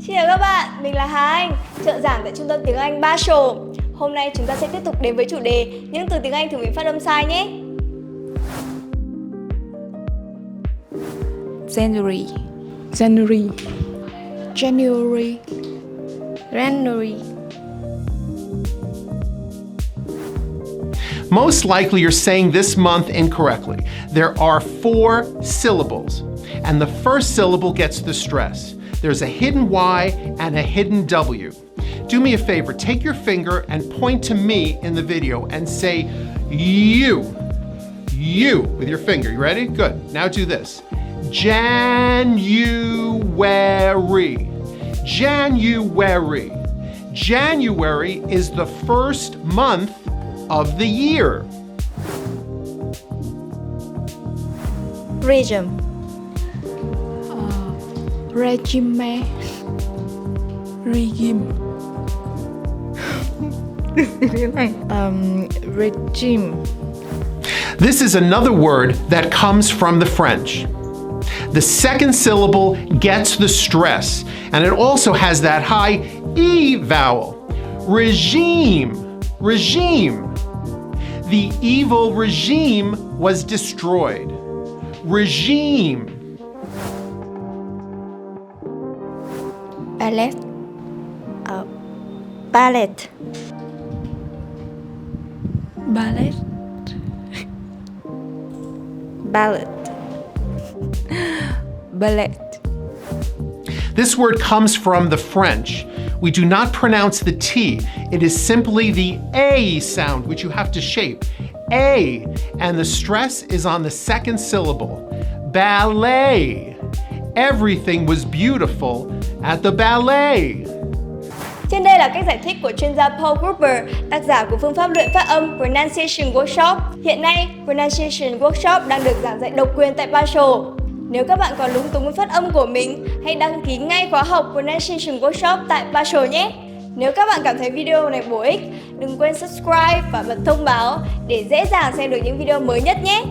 Xin chào các bạn, mình là Hà Anh, trợ giảng tại Trung tâm Tiếng Anh Basel. Hôm nay chúng ta sẽ tiếp tục đến với chủ đề những từ tiếng Anh thường bị phát âm sai nhé. January, January, January, January. Most likely you're saying this month incorrectly. There are 4 syllables, and the first syllable gets the stress. There's a hidden Y and a hidden W. Do me a favor, take your finger and point to me in the video and say you. You with your finger. You ready? Good. Now do this. January. January. January is the first month of the year. Regime. regime, regime, regime, This is another word that comes from the French. The second syllable gets the stress, and it also has that high E vowel. Regime, regime. The evil regime was destroyed. Regime. Ballet. Ballet. ballet, Ballet. ballet, This word comes from the French. We do not pronounce the T. It is simply the A sound, which you have to shape. A, and the stress is on the second syllable. Ballet. Everything was beautiful at the ballet. Trên đây là cách giải thích của chuyên gia Paul Gruber, tác giả của phương pháp luyện phát âm Pronunciation Workshop. Hiện nay, Pronunciation Workshop đang được giảng dạy độc quyền tại Basel. Nếu các bạn còn lúng túng với phát âm của mình, hãy đăng ký ngay khóa học Pronunciation Workshop tại Basel nhé. Nếu các bạn cảm thấy video này bổ ích, đừng quên subscribe và bật thông báo để dễ dàng xem được những video mới nhất nhé.